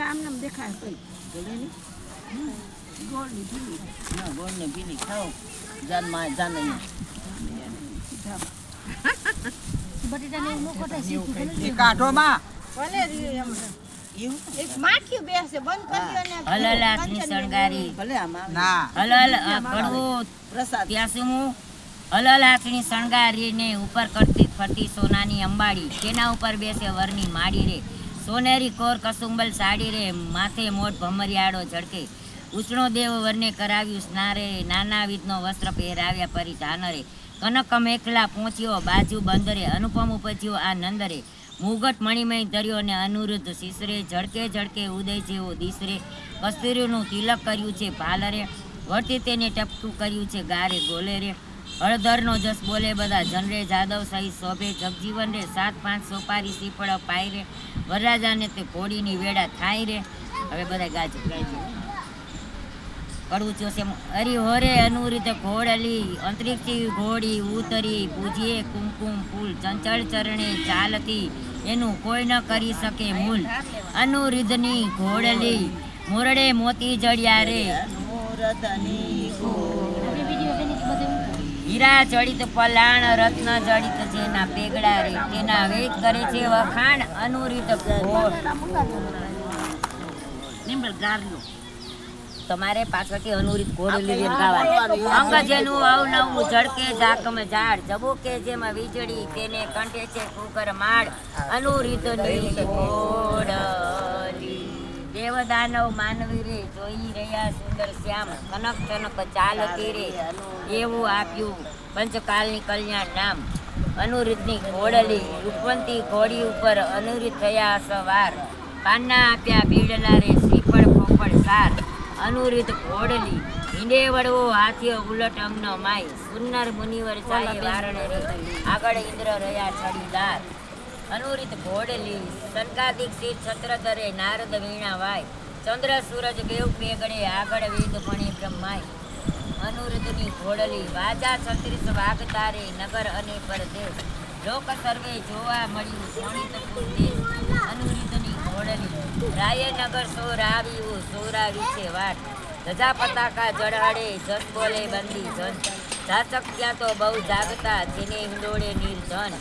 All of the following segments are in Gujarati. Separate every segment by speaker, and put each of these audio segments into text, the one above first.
Speaker 1: આમ નામ દેખાય કઈ ગોળ ની ભીલી ના ગોળ ને ભીલી ખાઓ જાન માં જાન
Speaker 2: બટેટા ને નો કોટા શીખી
Speaker 3: કાઢો માં
Speaker 1: ભલે એમ એક માખી બેસે બંધ કરી દો ને
Speaker 4: હલલાટની શણગારી
Speaker 1: ભલે આમાં
Speaker 3: ના
Speaker 4: હલલ કડવું
Speaker 1: પ્રસાદ
Speaker 4: ત્યાં શું હલલાટની શણગારીને ઉપર કરતી ફરતી સોનાની અંબાડી તેના ઉપર બેસે વરની માડી રે સોનેરી કોર કસુંબલ સાડી રે માથે મોટ ભમરિયાળો ઝડકે ઉષ્ણો દેવ વરને કરાવ્યું સ્નારે નાનાવિધનો વસ્ત્ર પહેરાવ્યા પરિધાન રે કનક મેખલા પહોંચ્યો બાજુ બંદરે અનુપમ ઉપજ્યો આ નંદરે મુગટ મણિમય ધર્યો ને અનુરુદ્ધ શીસરે ઝડકે ઝડકે ઉદય જેવો દીસરે કસ્તુરીનું તિલક કર્યું છે ભાલરે વર્તી તેને ટપકું કર્યું છે ગારે ગોલે રે હળધરનો જસ બોલે બધા જનરે જાદવ સહી શોભે જગજીવન રે 7-5 સોપારી સીપળ પાય રે વરરાજાને તે ઘોડીની વેડા થાય રે હવે બધા ગાજે કડવું ચોસે હરી હોરે અનુરીત ઘોડલી અંતરિક્ષી ઘોડી ઉતરી પૂજીએ કુમકુમ ફૂલ ચંચળ ચરણે ચાલતી એનું કોઈ ન કરી શકે મૂલ અનુરીધની ઘોડલી મોરડે મોતી જડિયા રે હીરા જડિત પલાણ રત્ન જડિત જેના પેગડા રે તેના વેદ કરે છે વખાણ અનુરીત ઘોડ નિમ્બલ ગાર્યો તમારે પાછળથી અનુરીત ઘોડલી જેમ ગાવાનું અંગ જેનું અવનવું ઝડકે ઝાકમ ઝાડ જબુકે જેમાં વીજળી તેને કંઠે છે કુકર માળ અનુરીતની ઘોડલી દેવદાનવ માનવી રે જોઈ રહ્યા સુંદર શ્યામ કનક ચનક ચાલતી રે એવું આપ્યું પંચકાલની કલ્યાણ નામ અનુરીતની ઘોડલી રૂપવંતી ઘોડી ઉપર અનુરીત થયા સવાર પાના આપ્યા ભીડલા રે શ્રીફળ ફોફળ સાર અનુરીત ઘોડલી હિંડે વડવો હાથીઓ ઉલટ અંગનો માય સુન્નર મુનિવર ચાય વારણ રે આગળ ઇન્દ્ર રહ્યા છડીદાર અનુરીત ઘોડલી સનકાદિક શીત છત્ર ધરે નારદ વીણા વાય ચંદ્ર સૂરજ દેવ પેગડે આગળ વેદ ભણે બ્રહ્માય અનુરીતની ઘોડલી વાજા 36 વાગતા રે નગર અને પરદેશ લોક સર્વે જોવા મળ્યું સોણિત દેશ અનુરીતની ઘોડલી રાયનગર સોર આવ્યું સોરાવી છે વાટ ધજા પતાકા જળહળે જસ બોલે બંદી જન જાચક ત્યાં તો બહુ જાગતા જેને હિંડોળે નિર્ધન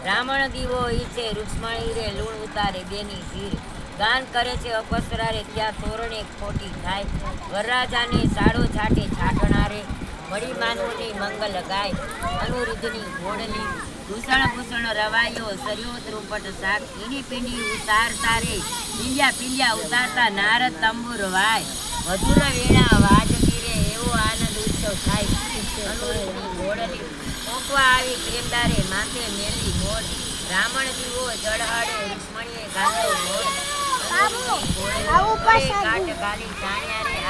Speaker 4: બ્રાહ્મણ દીવો ઈચ્છે રૂક્ષ્મણી રે લૂણ ઉતારે બેની ધીર ગાન કરે છે અપસરા રે ત્યાં તોરણે ખોટી થાય વરરાજાને સાડો છાટે છાટણારે મળી માનવની મંગલ ગાય અનુરુદ્ધની ઘોડલી ભૂષણ ભૂષણ રવાયો સર્યો ત્રુપટ શાક ઈની પીંડી ઉતારતા રે પીંડિયા ઉતારતા નારદ તંબુર વાય મધુર વીણા વાજતી રે એવો આનંદ ઉત્સવ થાય અનુરુદ્ધની ઘોડલી પોકવા આવી કેદારે માથે મેલી મોડ બ્રાહ્મણ દીવો જળહળે રૂક્ષ્મણીએ ગાતો મોડ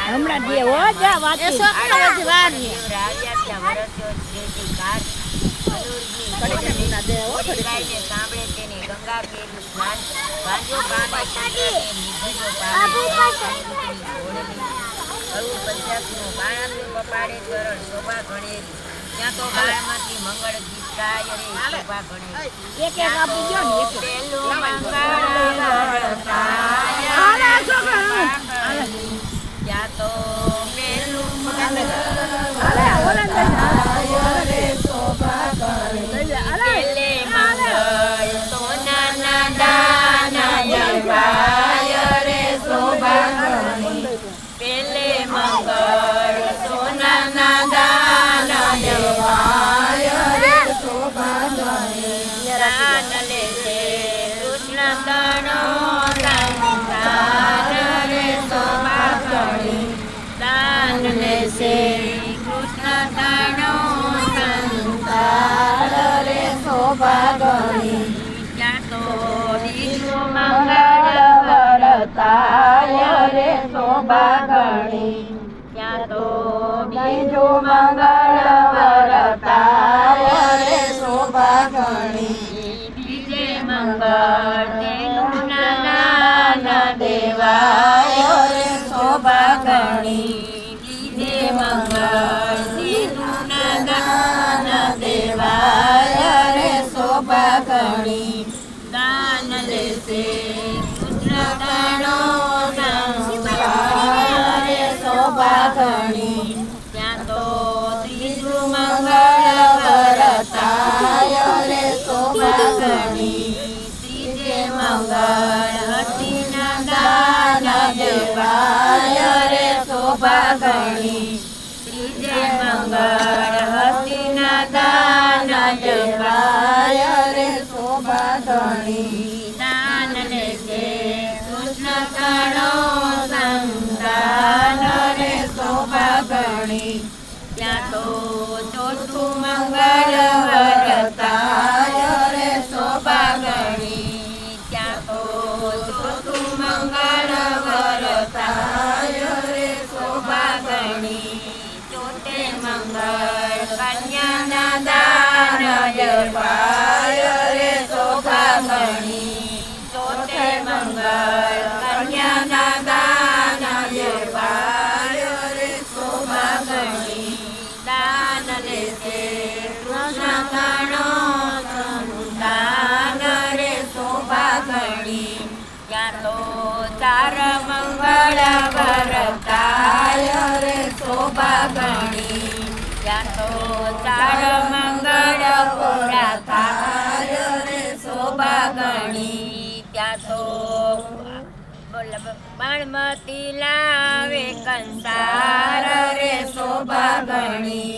Speaker 2: હમણાં દે હો જા વાત એ સોકરાથી વાર ને
Speaker 4: રાવ્યા ત્યાં વરસ્યો જેથી કાર અનુરજી કડકડીના દે હો કડકાઈને સાંભળે તેની ગંગા કેરું સ્નાન ગાંજો કાને ચંદ્રને નિધિનો પાવે ઘોડલી અરુ પંચાસનું બાણાનું કપાડે ચરણ શોભા ઘણેરી ત્યાં તો બાળમાંથી મંગળ ગીત ગાય રે શોભા ઘણેરી
Speaker 2: એક આપી ગયો ને એક
Speaker 4: પેલું મંગળ
Speaker 2: હાલા છોકરા
Speaker 4: ત્યાં તો પેલું મંગળ
Speaker 2: રે શોભા કરે
Speaker 4: પેલે મંગળ સોનાના દાના ગાય રે શોભા કરે પેલે મંગળ સોનાના દાના ગાય રે શોભા કરે રાન લે છે કૃષ્ણ તણો સંસાર રે શોભા કરે દાન લે છે કૃષ્ણ તણો સંસાર રે શોભા કરે ત્યાં તો બીજું મંગળ વરતાય રે શોભા ઘણી ત્યાં તો બીજું મંગળ વરતાય રે શોભા ઘણી બીજે મંગળ તેનું નાના દેવાય રે શોભા ઘણી બીજે મંગળ તેનું નાના દેવાય રે શોભા ઘણી દાન લેશે પુત્ર દાણો
Speaker 1: જપાય રે શોભા ઘણી
Speaker 4: ત્રીજે મંગળ હસ્તીના દાન
Speaker 1: જપાય રે શોભા ઘણી
Speaker 4: દાન લેશે કૃષ્ણ કણો
Speaker 1: સંતાન રે શોભા ઘણી
Speaker 4: ત્યાં તો ચોથું મંગળ
Speaker 1: વરતાય રે શોભા ઘણી
Speaker 4: ત્યાં તો ચોથું મંગળ
Speaker 1: વરતાય રે શોભા
Speaker 4: ગણી ચોથે મંગળ કન્યાના દાન
Speaker 1: જપાય રે શોભા ઘણી
Speaker 4: ચોથે મંગળ કન્યાના દાન
Speaker 1: જપાય રે શોભા ઘણી
Speaker 4: દાન લેશે કૃષ્ણ કણો સંતાન રે શોભા ઘણી ત્યાં તો ચાર મંગળ
Speaker 1: વરતાય રે શોભા ઘણી
Speaker 4: ત્યાં તો ચાર મંગળ પૂરા થાય
Speaker 1: રે શોભા
Speaker 4: ગણી ત્યાં તો બાણમતી લાવે કંસાર રે શોભા ગણી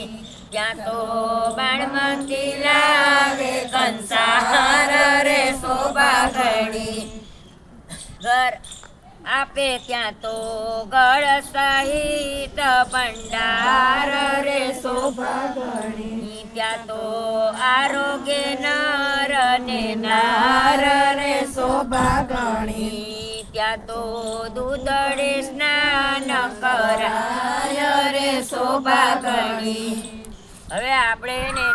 Speaker 4: ત્યાં તો બાણમતી લાવે કંસાર રે શોભા ગણી ઘર આપે ત્યાં તો ગળ સહિત ભંડાર રે શોભા ગણી ત્યાં તો આરોગ્ય નર ને નાર રે
Speaker 1: શોભા ઘણી
Speaker 4: ત્યાં તો દૂધડે સ્નાન કરાય રે શોભા ગણી હવે આપણે એને